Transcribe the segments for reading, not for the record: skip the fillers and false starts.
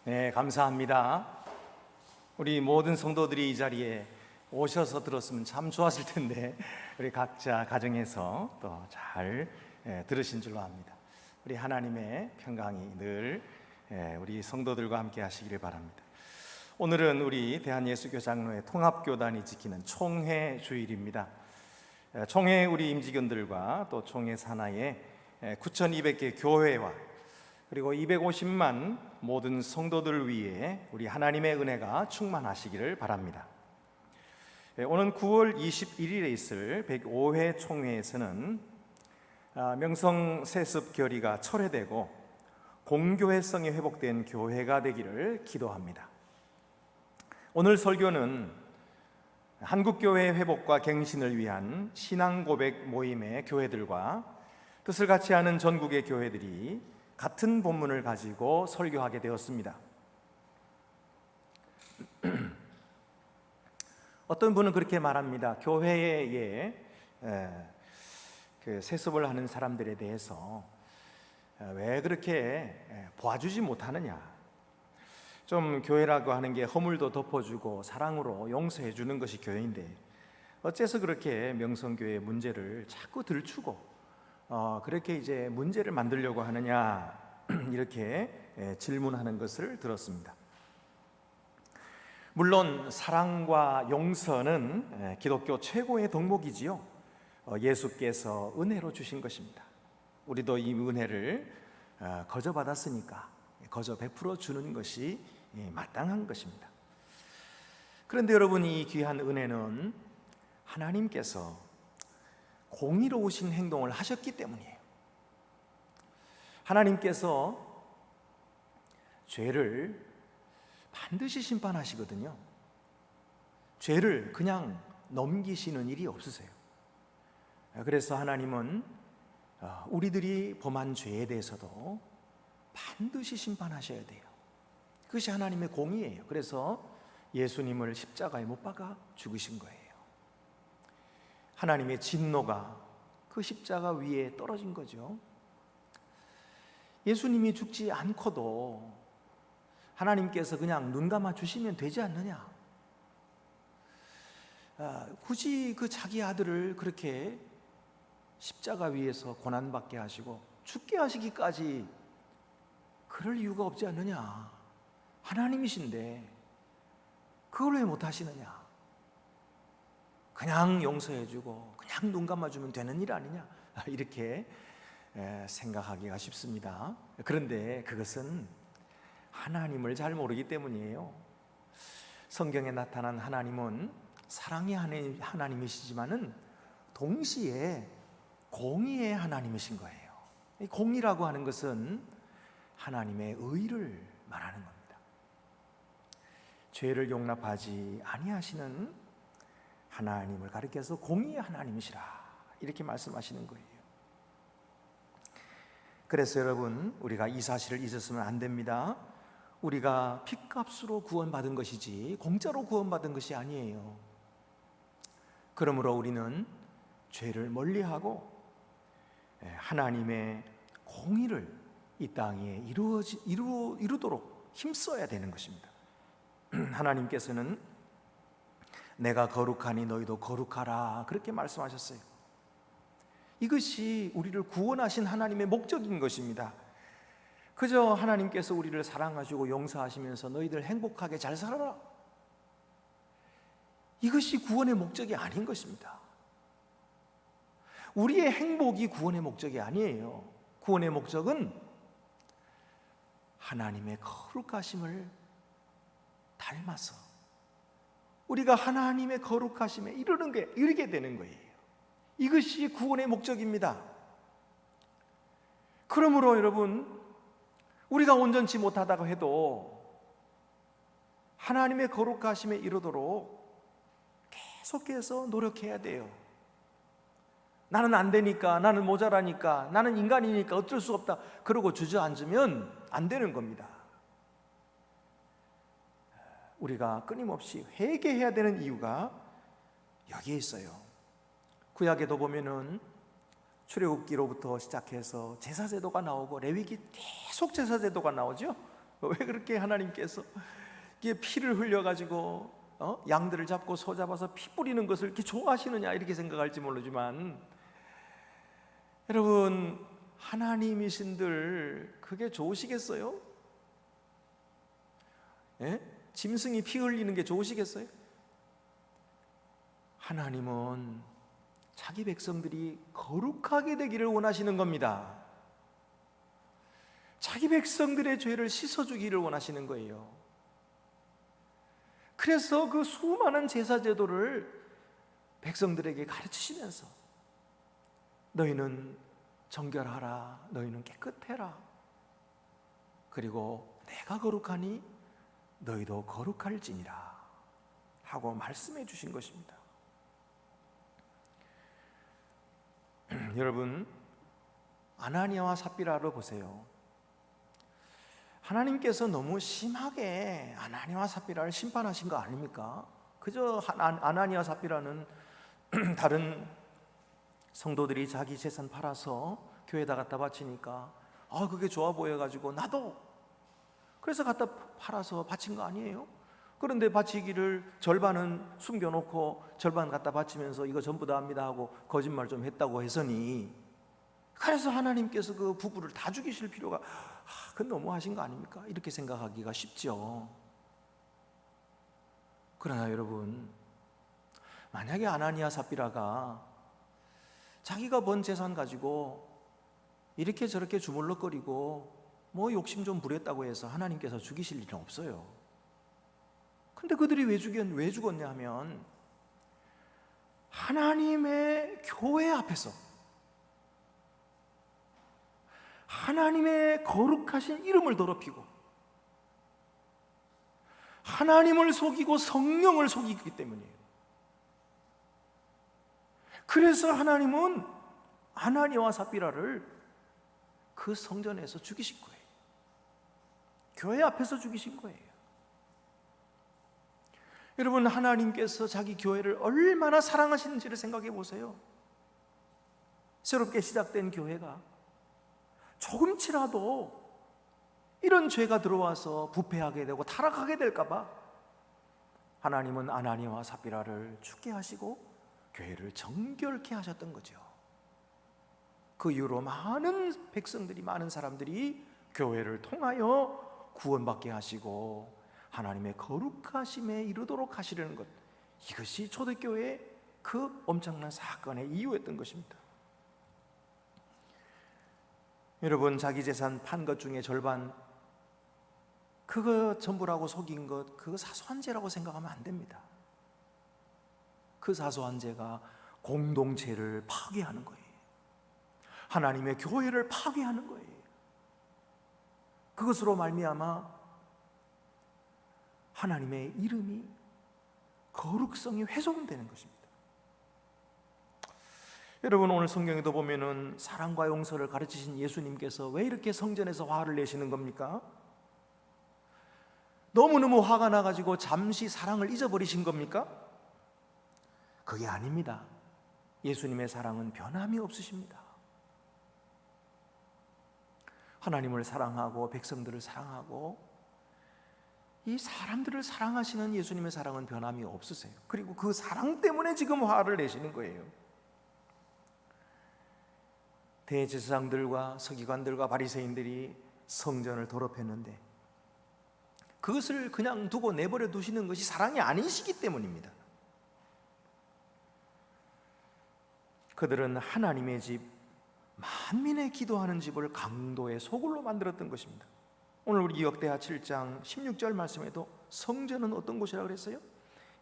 네, 감사합니다. 우리 모든 성도들이 이 자리에 오셔서 들었으면 참 좋았을 텐데 우리 각자 가정에서 또 잘 들으신 줄로 압니다. 우리 하나님의 평강이 늘 우리 성도들과 함께 하시기를 바랍니다. 오늘은 우리 대한예수교장로회 통합교단이 지키는 총회 주일입니다. 총회 우리 임직원들과 또 총회 산하의 9,200개 교회와 그리고 250만 모든 성도들을 위해 우리 하나님의 은혜가 충만하시기를 바랍니다. 오는 9월 21일에 있을 105회 총회에서는 명성 세습 결의가 철회되고 공교회성이 회복된 교회가 되기를 기도합니다. 오늘 설교는 한국교회 회복과 갱신을 위한 신앙고백 모임의 교회들과 뜻을 같이 하는 전국의 교회들이 같은 본문을 가지고 설교하게 되었습니다. 어떤 분은 그렇게 말합니다. 교회에 세습을 하는 사람들에 대해서 왜 그렇게 보아주지 못하느냐, 좀 교회라고 하는 게 허물도 덮어주고 사랑으로 용서해 주는 것이 교회인데 어째서 그렇게 명성교회의 문제를 자꾸 들추고 그렇게 이제 문제를 만들려고 하느냐, 이렇게 질문하는 것을 들었습니다. 물론 사랑과 용서는 기독교 최고의 덕목이지요. 예수께서 은혜로 주신 것입니다. 우리도 이 은혜를 거저 받았으니까 거저 베풀어 주는 것이 마땅한 것입니다. 그런데 여러분, 이 귀한 은혜는 하나님께서 공의로우신 행동을 하셨기 때문이에요. 하나님께서 죄를 반드시 심판하시거든요. 죄를 그냥 넘기시는 일이 없으세요. 그래서 하나님은 우리들이 범한 죄에 대해서도 반드시 심판하셔야 돼요. 그것이 하나님의 공의예요. 그래서 예수님을 십자가에 못 박아 죽으신 거예요. 하나님의 진노가 그 십자가 위에 떨어진 거죠. 예수님이 죽지 않고도 하나님께서 그냥 눈 감아 주시면 되지 않느냐? 굳이 그 자기 아들을 그렇게 십자가 위에서 고난받게 하시고 죽게 하시기까지 그럴 이유가 없지 않느냐? 하나님이신데 그걸 왜 못하시느냐? 그냥 용서해주고 그냥 눈 감아주면 되는 일 아니냐, 이렇게 생각하기가 쉽습니다. 그런데 그것은 하나님을 잘 모르기 때문이에요. 성경에 나타난 하나님은 사랑의 하나님이시지만은 동시에 공의의 하나님이신 거예요. 이 공의라고 하는 것은 하나님의 의를 말하는 겁니다. 죄를 용납하지 아니하시는 하나님을 가리켜서 공의의 하나님이시라, 이렇게 말씀하시는 거예요. 그래서 여러분, 우리가 이 사실을 잊었으면 안 됩니다. 우리가 핏값으로 구원받은 것이지 공짜로 구원받은 것이 아니에요. 그러므로 우리는 죄를 멀리하고 하나님의 공의를 이 땅에 이루도록 힘써야 되는 것입니다. 하나님께서는 내가 거룩하니 너희도 거룩하라, 그렇게 말씀하셨어요. 이것이 우리를 구원하신 하나님의 목적인 것입니다. 그저 하나님께서 우리를 사랑하시고 용서하시면서 너희들 행복하게 잘 살아라, 이것이 구원의 목적이 아닌 것입니다. 우리의 행복이 구원의 목적이 아니에요. 구원의 목적은 하나님의 거룩하심을 닮아서 우리가 하나님의 거룩하심에 이르게 되는 거예요. 이것이 구원의 목적입니다. 그러므로 여러분, 우리가 온전치 못하다고 해도 하나님의 거룩하심에 이르도록 계속해서 노력해야 돼요. 나는 안 되니까, 나는 모자라니까, 나는 인간이니까 어쩔 수 없다, 그러고 주저앉으면 안 되는 겁니다. 우리가 끊임없이 회개해야 되는 이유가 여기에 있어요. 구약에도 보면은 출애굽기로부터 시작해서 제사제도가 나오고 레위기 계속 제사제도가 나오죠. 왜 그렇게 하나님께서 이게 피를 흘려가지고 양들을 잡고 소 잡아서 피 뿌리는 것을 이렇게 좋아하시느냐 이렇게 생각할지 모르지만, 여러분 하나님이신들 그게 좋으시겠어요? 예? 짐승이 피 흘리는 게 좋으시겠어요? 하나님은 자기 백성들이 거룩하게 되기를 원하시는 겁니다. 자기 백성들의 죄를 씻어주기를 원하시는 거예요. 그래서 그 수많은 제사 제도를 백성들에게 가르치시면서 너희는 정결하라, 너희는 깨끗해라, 그리고 내가 거룩하니 너희도 거룩할지니라 하고 말씀해 주신 것입니다. 여러분, 아나니아와 삽비라를 보세요. 하나님께서 너무 심하게 아나니아와 삽비라를 심판하신 거 아닙니까? 그저 아나니아와 삽비라는 다른 성도들이 자기 재산 팔아서 교회에다 갖다 바치니까 그게 좋아 보여가지고 나도 그래서 갖다 팔아서 바친 거 아니에요? 그런데 바치기를 절반은 숨겨놓고 절반 갖다 바치면서 이거 전부 다 합니다 하고 거짓말 좀 했다고 해서니, 그래서 하나님께서 그 부부를 다 죽이실 필요가 그건 너무하신 거 아닙니까? 이렇게 생각하기가 쉽죠. 그러나 여러분, 만약에 아나니아 삽비라가 자기가 번 재산 가지고 이렇게 저렇게 주물럭거리고 뭐 욕심 좀 부렸다고 해서 하나님께서 죽이실 일은 없어요. 근데 그들이 왜 죽었냐 하면 하나님의 교회 앞에서 하나님의 거룩하신 이름을 더럽히고 하나님을 속이고 성령을 속이기 때문이에요. 그래서 하나님은 아나니아와 삽비라를 그 성전에서 죽이신 거예요. 교회 앞에서 죽이신 거예요. 여러분, 하나님께서 자기 교회를 얼마나 사랑하시는지를 생각해 보세요. 새롭게 시작된 교회가 조금치라도 이런 죄가 들어와서 부패하게 되고 타락하게 될까 봐 하나님은 아나니아와 삽비라를 죽게 하시고 교회를 정결케 하셨던 거죠. 그 이후로 많은 백성들이, 많은 사람들이 교회를 통하여 구원받게 하시고 하나님의 거룩하심에 이르도록 하시려는 것, 이것이 초대교회의 그 엄청난 사건의 이유였던 것입니다. 여러분, 자기 재산 판 것 중에 절반 그거 전부라고 속인 것, 그거 사소한 죄라고 생각하면 안 됩니다. 그 사소한 죄가 공동체를 파괴하는 거예요. 하나님의 교회를 파괴하는 거예요. 그것으로 말미암아 하나님의 이름이, 거룩성이 훼손되는 것입니다. 여러분, 오늘 성경에도 보면은 사랑과 용서를 가르치신 예수님께서 왜 이렇게 성전에서 화를 내시는 겁니까? 너무너무 화가 나가지고 잠시 사랑을 잊어버리신 겁니까? 그게 아닙니다. 예수님의 사랑은 변함이 없으십니다. 하나님을 사랑하고 백성들을 사랑하고 이 사람들을 사랑하시는 예수님의 사랑은 변함이 없으세요. 그리고 그 사랑 때문에 지금 화를 내시는 거예요. 대제사장들과 서기관들과 바리새인들이 성전을 더럽혔는데 그것을 그냥 두고 내버려 두시는 것이 사랑이 아니시기 때문입니다. 그들은 하나님의 집, 만민의 기도하는 집을 강도의 소굴로 만들었던 것입니다. 오늘 우리 역대하 7장 16절 말씀에도 성전은 어떤 곳이라고 그랬어요?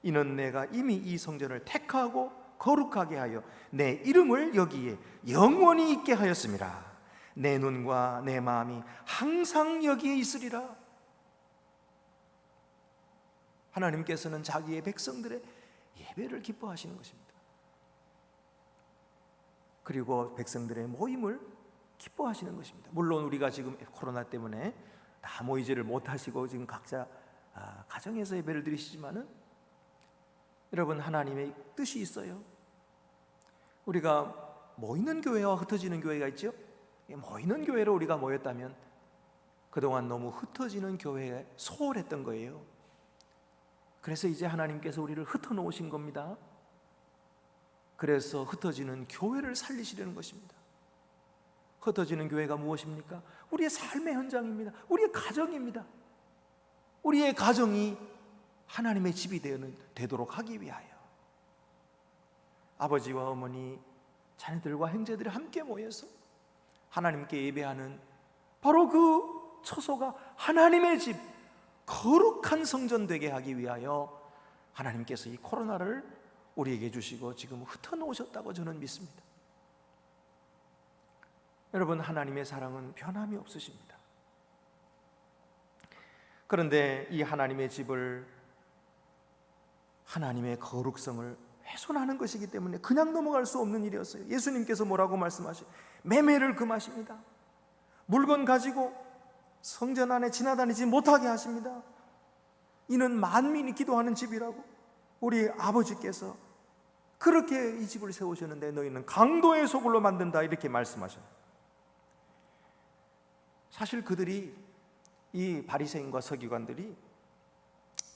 이는 내가 이미 이 성전을 택하고 거룩하게 하여 내 이름을 여기에 영원히 있게 하였습니다. 내 눈과 내 마음이 항상 여기에 있으리라. 하나님께서는 자기의 백성들의 예배를 기뻐하시는 것입니다. 그리고 백성들의 모임을 기뻐하시는 것입니다. 물론 우리가 지금 코로나 때문에 다 모이지를 못하시고 지금 각자 가정에서 예배를 드리시지만은 여러분, 하나님의 뜻이 있어요. 우리가 모이는 교회와 흩어지는 교회가 있죠. 모이는 교회로 우리가 모였다면 그동안 너무 흩어지는 교회에 소홀했던 거예요. 그래서 이제 하나님께서 우리를 흩어놓으신 겁니다. 그래서 흩어지는 교회를 살리시려는 것입니다. 흩어지는 교회가 무엇입니까? 우리의 삶의 현장입니다. 우리의 가정입니다. 우리의 가정이 하나님의 집이 되도록 하기 위하여 아버지와 어머니, 자녀들과 형제들이 함께 모여서 하나님께 예배하는 바로 그 처소가 하나님의 집, 거룩한 성전 되게 하기 위하여 하나님께서 이 코로나를 우리에게 주시고 지금 흩어놓으셨다고 저는 믿습니다. 여러분, 하나님의 사랑은 변함이 없으십니다. 그런데 이 하나님의 집을, 하나님의 거룩성을 훼손하는 것이기 때문에 그냥 넘어갈 수 없는 일이었어요. 예수님께서 뭐라고 말씀하시죠? 매매를 금하십니다. 물건 가지고 성전 안에 지나다니지 못하게 하십니다. 이는 만민이 기도하는 집이라고 우리 아버지께서 그렇게 이 집을 세우셨는데 너희는 강도의 소굴로 만든다, 이렇게 말씀하셨어요. 사실 그들이, 이 바리새인과 서기관들이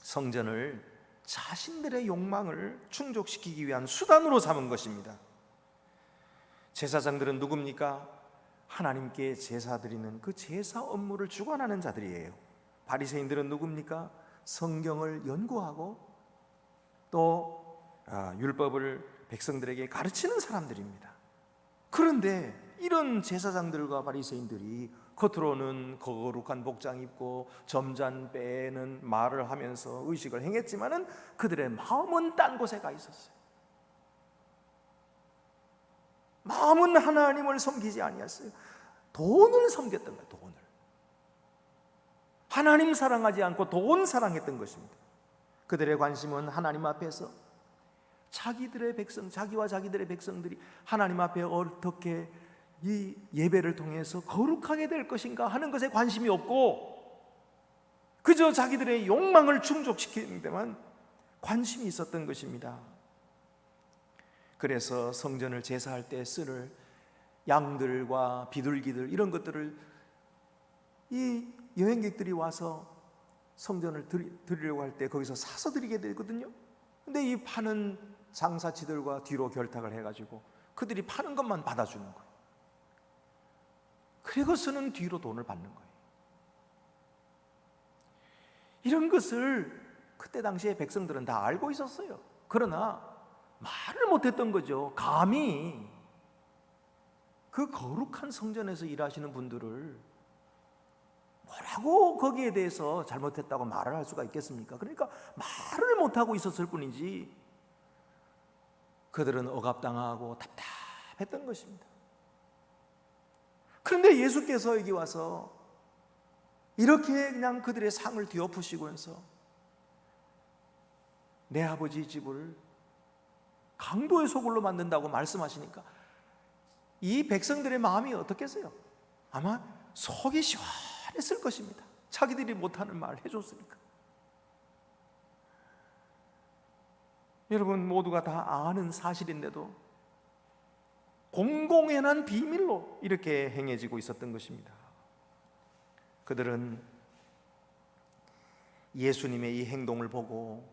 성전을 자신들의 욕망을 충족시키기 위한 수단으로 삼은 것입니다. 제사장들은 누굽니까? 하나님께 제사 드리는 그 제사 업무를 주관하는 자들이에요. 바리새인들은 누굽니까? 성경을 연구하고 또 율법을 백성들에게 가르치는 사람들입니다. 그런데 이런 제사장들과 바리새인들이 겉으로는 거룩한 복장 입고 점잔 빼는 말을 하면서 의식을 행했지만은 그들의 마음은 딴 곳에 가 있었어요. 마음은 하나님을 섬기지 아니했어요. 돈을 섬겼던 거예요. 돈을. 하나님 사랑하지 않고 돈 사랑했던 것입니다. 그들의 관심은 하나님 앞에서 자기들의 백성, 자기와 자기들의 백성들이 하나님 앞에 어떻게 이 예배를 통해서 거룩하게 될 것인가 하는 것에 관심이 없고 그저 자기들의 욕망을 충족시키는 데만 관심이 있었던 것입니다. 그래서 성전을 제사할 때 쓸 양들과 비둘기들, 이런 것들을 이 여행객들이 와서 성전을 드리려고 할 때 거기서 사서 드리게 되거든요. 근데 이 파는 장사치들과 뒤로 결탁을 해가지고 그들이 파는 것만 받아주는 거예요. 그리고서는 뒤로 돈을 받는 거예요. 이런 것을 그때 당시에 백성들은 다 알고 있었어요. 그러나 말을 못했던 거죠. 감히 그 거룩한 성전에서 일하시는 분들을 뭐라고 거기에 대해서 잘못했다고 말을 할 수가 있겠습니까? 그러니까 말을 못하고 있었을 뿐이지 그들은 억압당하고 답답했던 것입니다. 그런데 예수께서 여기 와서 이렇게 그냥 그들의 상을 뒤엎으시면서 내 아버지 집을 강도의 소굴로 만든다고 말씀하시니까 이 백성들의 마음이 어떻겠어요? 아마 속이 시원했을 것입니다. 자기들이 못하는 말을 해줬으니까. 여러분 모두가 다 아는 사실인데도 공공연한 비밀로 이렇게 행해지고 있었던 것입니다. 그들은 예수님의 이 행동을 보고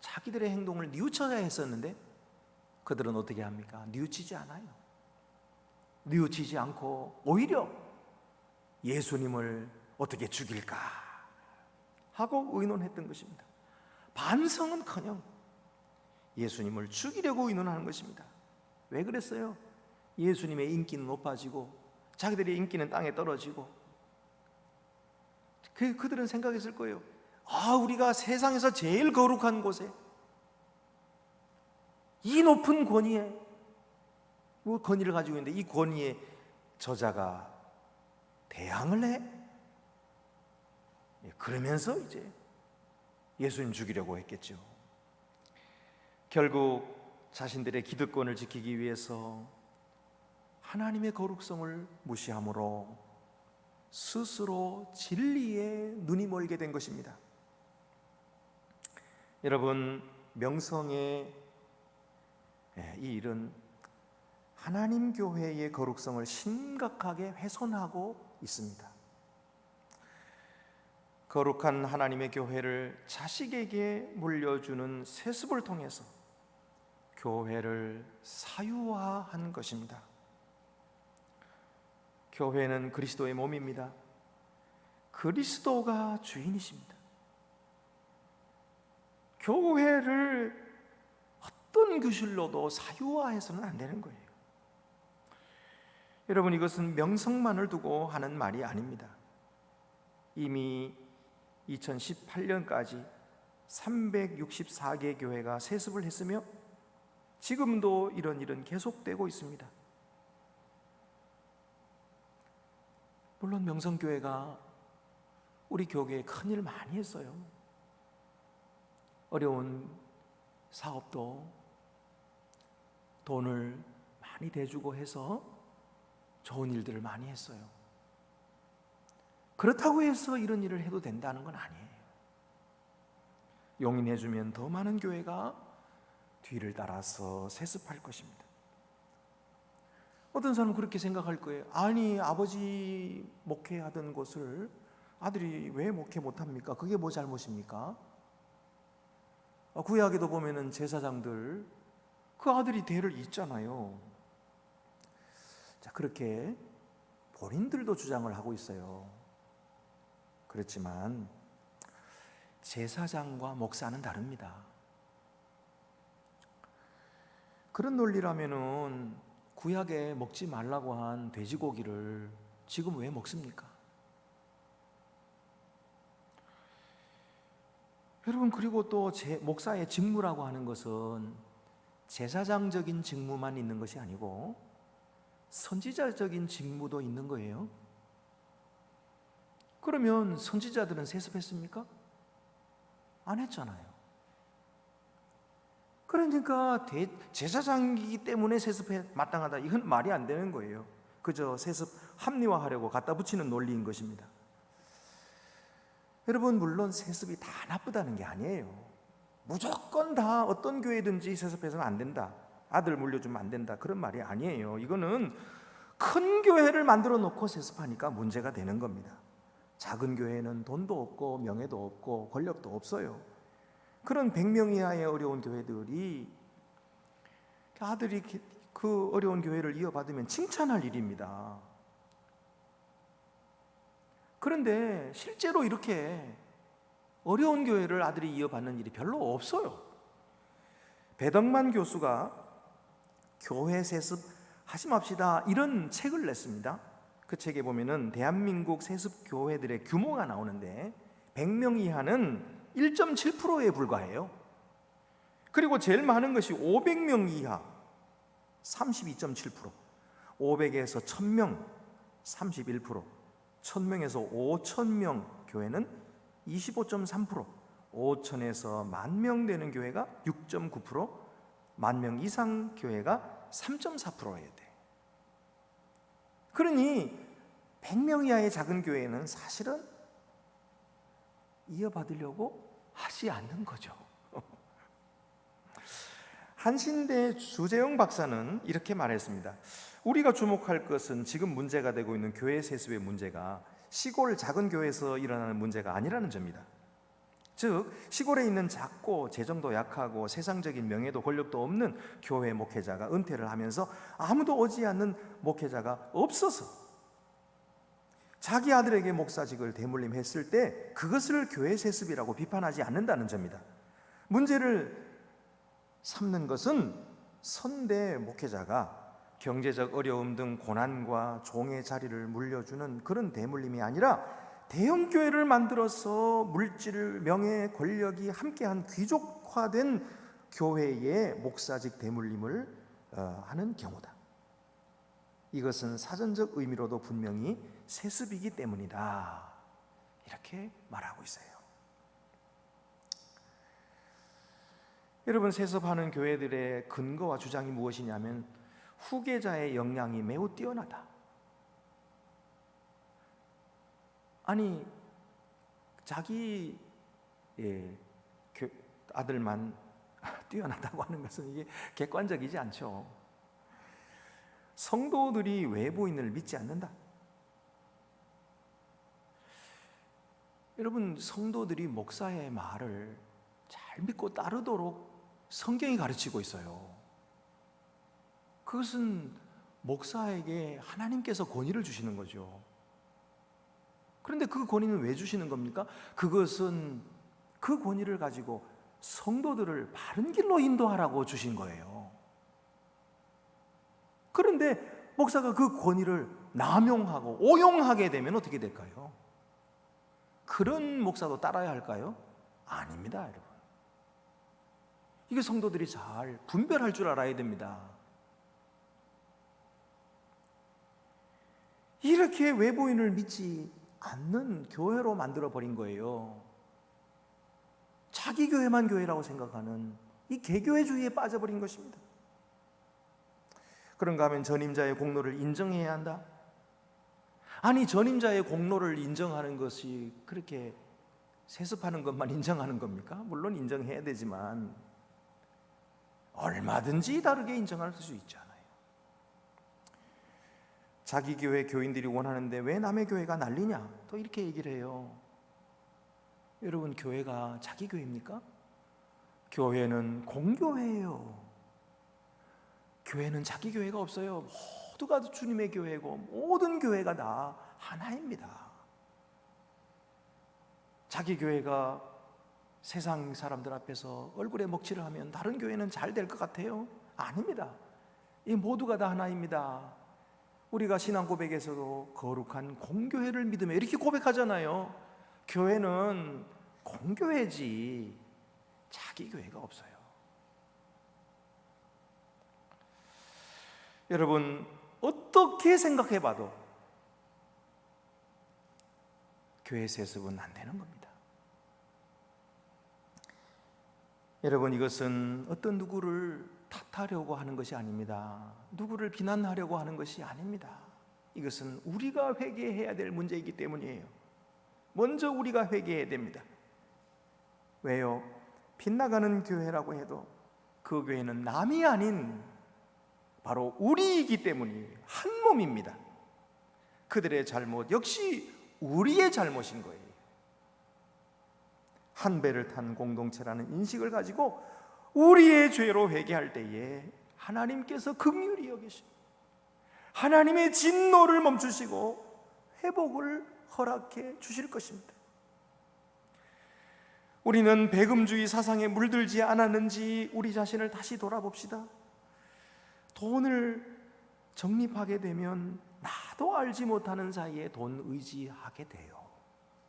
자기들의 행동을 뉘우쳐야 했었는데 그들은 어떻게 합니까? 뉘우치지 않아요. 뉘우치지 않고 오히려 예수님을 어떻게 죽일까 하고 의논했던 것입니다. 반성은커녕 예수님을 죽이려고 의논하는 것입니다. 왜 그랬어요? 예수님의 인기는 높아지고 자기들의 인기는 땅에 떨어지고 그들은 생각했을 거예요. 우리가 세상에서 제일 거룩한 곳에 이 높은 권위에 권위를 가지고 있는데 이 권위의 저자가 대항을 해? 그러면서 이제 예수님 죽이려고 했겠죠. 결국 자신들의 기득권을 지키기 위해서 하나님의 거룩성을 무시함으로 스스로 진리에 눈이 멀게 된 것입니다. 여러분, 명성의 이 일은 하나님 교회의 거룩성을 심각하게 훼손하고 있습니다. 거룩한 하나님의 교회를 자식에게 물려주는 세습을 통해서 교회를 사유화한 것입니다. 교회는 그리스도의 몸입니다. 그리스도가 주인이십니다. 교회를 어떤 규실로도 사유화해서는 안 되는 거예요. 여러분, 이것은 명성만을 두고 하는 말이 아닙니다. 이미 2018년까지 364개 교회가 세습을 했으며 지금도 이런 일은 계속되고 있습니다. 물론 명성교회가 우리 교회에 큰일 많이 했어요. 어려운 사업도 돈을 많이 대주고 해서 좋은 일들을 많이 했어요. 그렇다고 해서 이런 일을 해도 된다는 건 아니에요. 용인해주면 더 많은 교회가 뒤를 따라서 세습할 것입니다. 어떤 사람은 그렇게 생각할 거예요. 아니, 아버지 목회하던 곳을 아들이 왜 목회 못합니까? 그게 뭐 잘못입니까? 구약에도 보면은 제사장들 그 아들이 대를 잇잖아요. 자, 그렇게 본인들도 주장을 하고 있어요. 그렇지만 제사장과 목사는 다릅니다. 그런 논리라면은 구약에 먹지 말라고 한 돼지고기를 지금 왜 먹습니까? 여러분, 그리고 또 목사의 직무라고 하는 것은 제사장적인 직무만 있는 것이 아니고 선지자적인 직무도 있는 거예요. 그러면 선지자들은 세습했습니까? 안 했잖아요. 그러니까 제사장이기 때문에 세습에 마땅하다, 이건 말이 안 되는 거예요. 그저 세습 합리화하려고 갖다 붙이는 논리인 것입니다. 여러분, 물론 세습이 다 나쁘다는 게 아니에요. 무조건 다 어떤 교회든지 세습해서는 안 된다, 아들 물려주면 안 된다, 그런 말이 아니에요. 이거는 큰 교회를 만들어 놓고 세습하니까 문제가 되는 겁니다. 작은 교회는 돈도 없고 명예도 없고 권력도 없어요. 그런 100명 이하의 어려운 교회들이 아들이 그 어려운 교회를 이어받으면 칭찬할 일입니다. 그런데 실제로 이렇게 어려운 교회를 아들이 이어받는 일이 별로 없어요. 배덕만 교수가 교회 세습 하지 맙시다, 이런 책을 냈습니다. 그 책에 보면은 대한민국 세습 교회들의 규모가 나오는데 100명 이하는 1.7%에 불과해요. 그리고 제일 많은 것이 500명 이하 32.7%, 500에서 1000명 31%, 1000명에서 5000명 교회는 25.3%, 5000에서 10,000명 되는 교회가 6.9%, 10,000명 이상 교회가 3.4%예요. 그러니 100명 이하의 작은 교회는 사실은 이어받으려고 하지 않는 거죠. 한신대 주재영 박사는 이렇게 말했습니다. 우리가 주목할 것은 지금 문제가 되고 있는 교회 세습의 문제가 시골 작은 교회에서 일어나는 문제가 아니라는 점이다. 즉, 시골에 있는 작고 재정도 약하고 세상적인 명예도 권력도 없는 교회 목회자가 은퇴를 하면서 아무도 오지 않는 목회자가 없어서 자기 아들에게 목사직을 대물림했을 때 그것을 교회 세습이라고 비판하지 않는다는 점이다. 문제를 삼는 것은 선대 목회자가 경제적 어려움 등 고난과 종의 자리를 물려주는 그런 대물림이 아니라 대형 교회를 만들어서 물질, 명예, 권력이 함께한 귀족화된 교회의 목사직 대물림을 하는 경우다. 이것은 사전적 의미로도 분명히 세습이기 때문이다, 이렇게 말하고 있어요. 여러분, 세습하는 교회들의 근거와 주장이 무엇이냐면 후계자의 역량이 매우 뛰어나다. 아니, 자기 아들만 뛰어나다고 하는 것은 이게 객관적이지 않죠. 성도들이 외부인을 믿지 않는다. 여러분, 성도들이 목사의 말을 잘 믿고 따르도록 성경이 가르치고 있어요. 그것은 목사에게 하나님께서 권위를 주시는 거죠. 그런데 그 권위는 왜 주시는 겁니까? 그것은 그 권위를 가지고 성도들을 바른 길로 인도하라고 주신 거예요. 그런데 목사가 그 권위를 남용하고 오용하게 되면 어떻게 될까요? 그런 목사도 따라야 할까요? 아닙니다, 여러분. 이게 성도들이 잘 분별할 줄 알아야 됩니다. 이렇게 외부인을 믿지 않는 교회로 만들어버린 거예요. 자기 교회만 교회라고 생각하는 이 개교회주의에 빠져버린 것입니다. 그런가 하면 전임자의 공로를 인정해야 한다? 아니, 전임자의 공로를 인정하는 것이 그렇게 세습하는 것만 인정하는 겁니까? 물론 인정해야 되지만 얼마든지 다르게 인정할 수 있잖아요. 자기 교회 교인들이 원하는데 왜 남의 교회가 난리냐? 또 이렇게 얘기를 해요. 여러분, 교회가 자기 교회입니까? 교회는 공교회예요. 교회는 자기 교회가 없어요. 모두가 주님의 교회고 모든 교회가 다 하나입니다. 자기 교회가 세상 사람들 앞에서 얼굴에 먹칠을 하면 다른 교회는 잘 될 것 같아요? 아닙니다. 이 모두가 다 하나입니다. 우리가 신앙 고백에서도 거룩한 공교회를 믿으며 이렇게 고백하잖아요. 교회는 공교회지 자기 교회가 없어요. 여러분, 어떻게 생각해봐도 교회 세습은 안 되는 겁니다. 여러분, 이것은 어떤 누구를 탓하려고 하는 것이 아닙니다. 누구를 비난하려고 하는 것이 아닙니다. 이것은 우리가 회개해야 될 문제이기 때문이에요. 먼저 우리가 회개해야 됩니다. 왜요? 빗나가는 교회라고 해도 그 교회는 남이 아닌 바로 우리이기 때문이에요. 한 몸입니다. 그들의 잘못 역시 우리의 잘못인 거예요. 한 배를 탄 공동체라는 인식을 가지고 우리의 죄로 회개할 때에 하나님께서 긍휼히 여기시고 하나님의 진노를 멈추시고 회복을 허락해 주실 것입니다. 우리는 배금주의 사상에 물들지 않았는지 우리 자신을 다시 돌아봅시다. 돈을 적립하게 되면 나도 알지 못하는 사이에 돈 의지하게 돼요.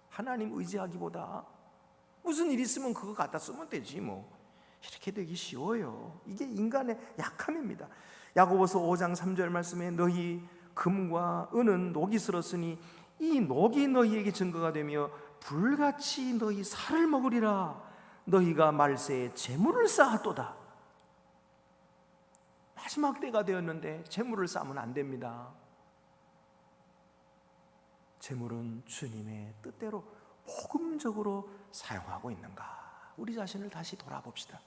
하나님 의지하기보다 무슨 일 있으면 그거 갖다 쓰면 되지 뭐, 이렇게 되기 쉬워요. 이게 인간의 약함입니다. 야고보서 5장 3절 말씀에 너희 금과 은은 녹이 슬었으니 이 녹이 너희에게 증거가 되며 불같이 너희 살을 먹으리라. 너희가 말세에 재물을 쌓았도다. 마지막 때가 되었는데 재물을 쌓으면 안 됩니다. 재물은 주님의 뜻대로 복음적으로 사용하고 있는가? 우리 자신을 다시 돌아봅시다.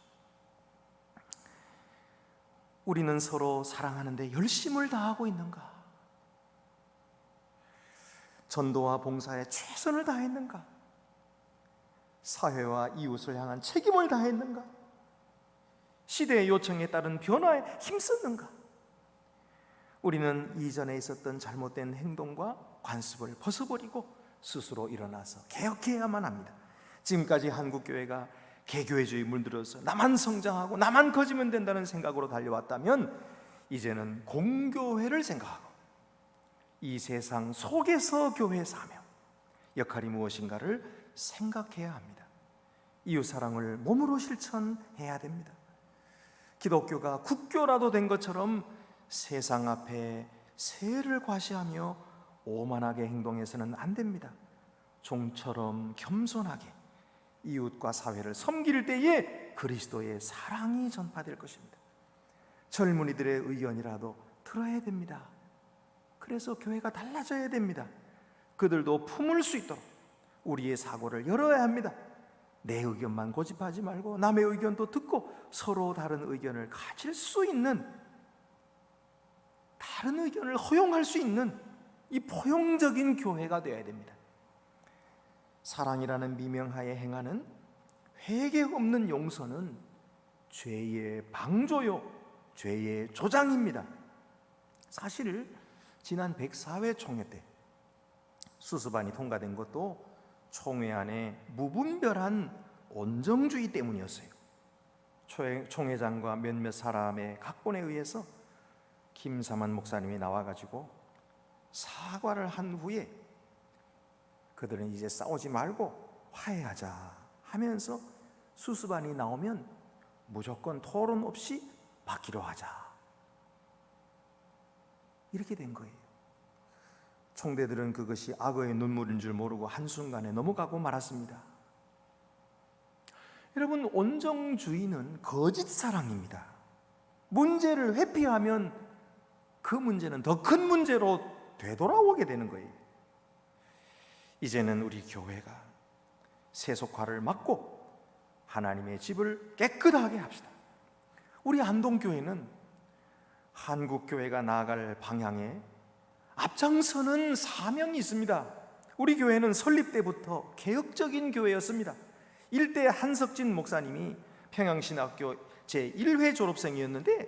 우리는 서로 사랑하는데 열심을 다하고 있는가? 전도와 봉사에 최선을 다했는가? 사회와 이웃을 향한 책임을 다했는가? 시대의 요청에 따른 변화에 힘썼는가? 우리는 이전에 있었던 잘못된 행동과 관습을 벗어버리고 스스로 일어나서 개혁해야만 합니다. 지금까지 한국교회가 개교회주의 물들어서 나만 성장하고 나만 커지면 된다는 생각으로 달려왔다면 이제는 공교회를 생각하고 이 세상 속에서 교회 사명, 역할이 무엇인가를 생각해야 합니다. 이웃사랑을 몸으로 실천해야 됩니다. 기독교가 국교라도 된 것처럼 세상 앞에 세를 과시하며 오만하게 행동해서는 안 됩니다. 종처럼 겸손하게 이웃과 사회를 섬길 때에 그리스도의 사랑이 전파될 것입니다. 젊은이들의 의견이라도 들어야 됩니다. 그래서 교회가 달라져야 됩니다. 그들도 품을 수 있도록 우리의 사고를 열어야 합니다. 내 의견만 고집하지 말고 남의 의견도 듣고 서로 다른 의견을 가질 수 있는, 다른 의견을 허용할 수 있는 이 포용적인 교회가 되어야 됩니다. 사랑이라는 미명하에 행하는 회개 없는 용서는 죄의 방조요, 죄의 조장입니다. 사실 지난 104회 총회 때 수수반이 통과된 것도 총회 안에 무분별한 온정주의 때문이었어요. 총회장과 몇몇 사람의 각본에 의해서 김삼환 목사님이 나와가지고 사과를 한 후에 그들은 이제 싸우지 말고 화해하자 하면서 수수반이 나오면 무조건 토론 없이 받기로 하자, 이렇게 된 거예요. 총대들은 그것이 악어의 눈물인 줄 모르고 한순간에 넘어가고 말았습니다. 여러분, 온정주의는 거짓 사랑입니다. 문제를 회피하면 그 문제는 더 큰 문제로 되돌아오게 되는 거예요. 이제는 우리 교회가 세속화를 막고 하나님의 집을 깨끗하게 합시다. 우리 안동교회는 한국교회가 나아갈 방향에 앞장서는 사명이 있습니다. 우리 교회는 설립 때부터 개혁적인 교회였습니다. 일대 한석진 목사님이 평양신학교 제1회 졸업생이었는데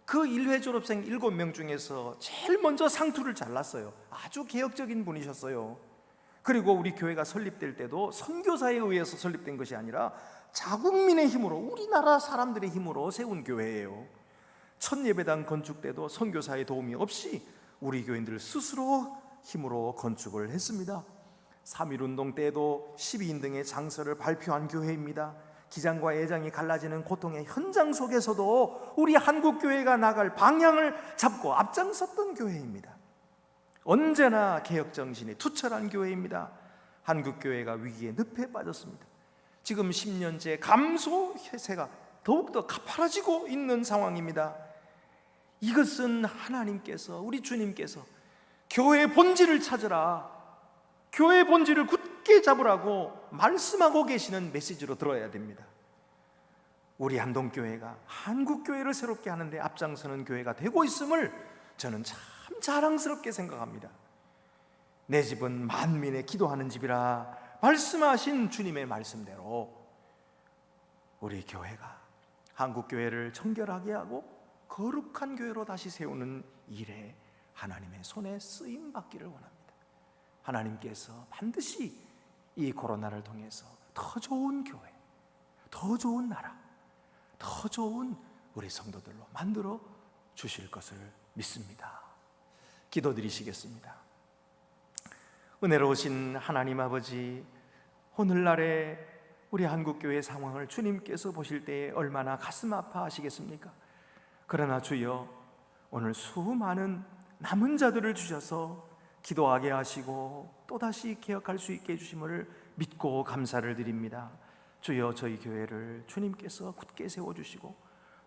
그 1회 졸업생 7명 중에서 제일 먼저 상투를 잘랐어요. 아주 개혁적인 분이셨어요. 그리고 우리 교회가 설립될 때도 선교사에 의해서 설립된 것이 아니라 자국민의 힘으로, 우리나라 사람들의 힘으로 세운 교회예요. 첫 예배당 건축 때도 선교사의 도움이 없이 우리 교인들 스스로 힘으로 건축을 했습니다. 3.1운동 때도 12인 등의 장서를 발표한 교회입니다. 기장과 예장이 갈라지는 고통의 현장 속에서도 우리 한국교회가 나갈 방향을 잡고 앞장섰던 교회입니다. 언제나 개혁정신이 투철한 교회입니다. 한국교회가 위기의 늪에 빠졌습니다. 지금 10년째 감소 세가 더욱더 가파라지고 있는 상황입니다. 이것은 하나님께서, 우리 주님께서 교회의 본질을 찾으라, 교회의 본질을 굳게 잡으라고 말씀하고 계시는 메시지로 들어야 됩니다. 우리 한동교회가 한국교회를 새롭게 하는데 앞장서는 교회가 되고 있음을 저는 참 자랑스럽게 생각합니다. 내 집은 만민의 기도하는 집이라 말씀하신 주님의 말씀대로 우리 교회가 한국교회를 청결하게 하고 거룩한 교회로 다시 세우는 일에 하나님의 손에 쓰임 받기를 원합니다. 하나님께서 반드시 이 코로나를 통해서 더 좋은 교회, 더 좋은 나라, 더 좋은 우리 성도들로 만들어 주실 것을 믿습니다. 기도드리시겠습니다. 은혜로우신 하나님 아버지, 오늘날의 우리 한국교회 상황을 주님께서 보실 때에 얼마나 가슴 아파하시겠습니까? 그러나 주여, 오늘 수많은 남은 자들을 주셔서 기도하게 하시고 또다시 개혁할 수 있게 해주심을 믿고 감사를 드립니다. 주여, 저희 교회를 주님께서 굳게 세워주시고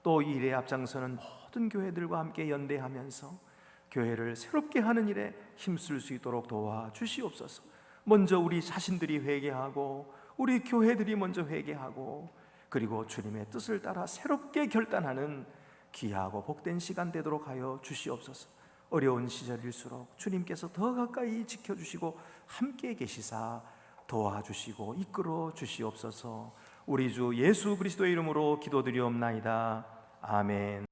또 이 일에 앞장서는 모든 교회들과 함께 연대하면서 교회를 새롭게 하는 일에 힘쓸 수 있도록 도와주시옵소서. 먼저 우리 자신들이 회개하고 우리 교회들이 먼저 회개하고 그리고 주님의 뜻을 따라 새롭게 결단하는 귀하고 복된 시간 되도록 하여 주시옵소서. 어려운 시절일수록 주님께서 더 가까이 지켜주시고 함께 계시사 도와주시고 이끌어 주시옵소서. 우리 주 예수 그리스도의 이름으로 기도드리옵나이다. 아멘.